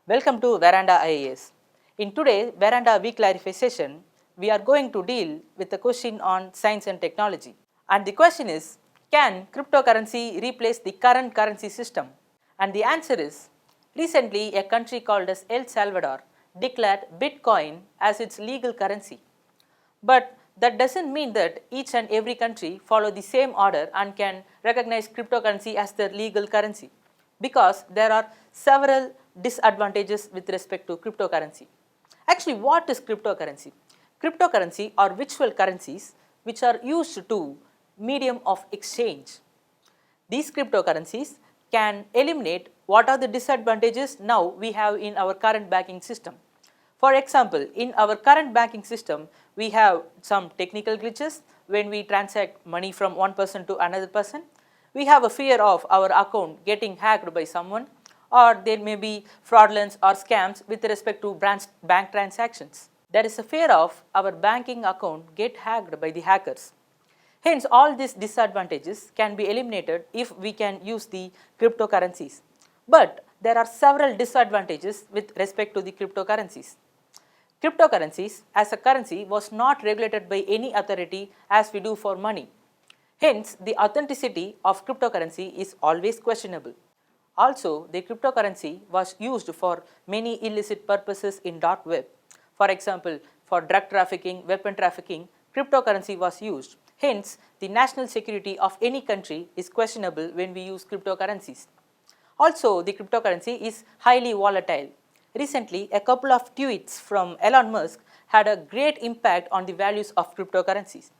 Welcome to Veranda IAS. In today's Veranda VeClarify session, we are going to deal with a question on science and technology. And the question is, can cryptocurrency replace the current currency system? And the answer is, recently a country called as El Salvador declared Bitcoin as its legal currency. But that doesn't mean that each and every country follow the same order and can recognize cryptocurrency as their legal currency, because there are several disadvantages with respect to cryptocurrency. Actually, what is cryptocurrency? Cryptocurrency are virtual currencies which are used to medium of exchange. These cryptocurrencies can eliminate what are the disadvantages now we have in our current banking system. For example, in our current banking system, we have some technical glitches when we transact money from one person to another person. We have a fear of our account getting hacked by someone, or there may be fraudulence or scams with respect to bank transactions. There is a fear of our banking account get hacked by the hackers. Hence, all these disadvantages can be eliminated if we can use the cryptocurrencies. But there are several disadvantages with respect to the cryptocurrencies. Cryptocurrencies as a currency was not regulated by any authority as we do for money. Hence, the authenticity of cryptocurrency is always questionable. Also, the cryptocurrency was used for many illicit purposes in dark web. For example, for drug trafficking, weapon trafficking, cryptocurrency was used. Hence, the national security of any country is questionable when we use cryptocurrencies. Also, the cryptocurrency is highly volatile. Recently, a couple of tweets from Elon Musk had a great impact on the values of cryptocurrencies.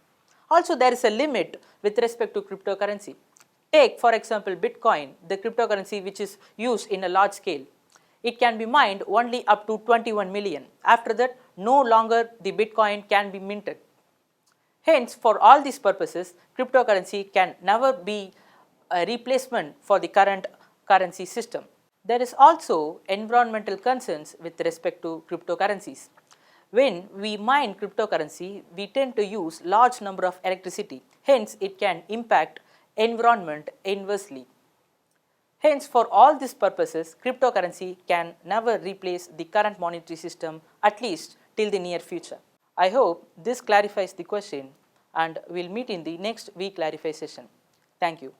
Also, there is a limit with respect to cryptocurrency. Take, for example, Bitcoin, the cryptocurrency which is used in a large scale. It can be mined only up to 21 million. After that, no longer the Bitcoin can be minted. Hence, for all these purposes, cryptocurrency can never be a replacement for the current currency system. There is also environmental concerns with respect to cryptocurrencies. When we mine cryptocurrency, we tend to use large number of electricity. Hence, it can impact environment inversely. Hence, for all these purposes, cryptocurrency can never replace the current monetary system, at least till the near future. I hope this clarifies the question, and we'll meet in the next VeClarify session. Thank you.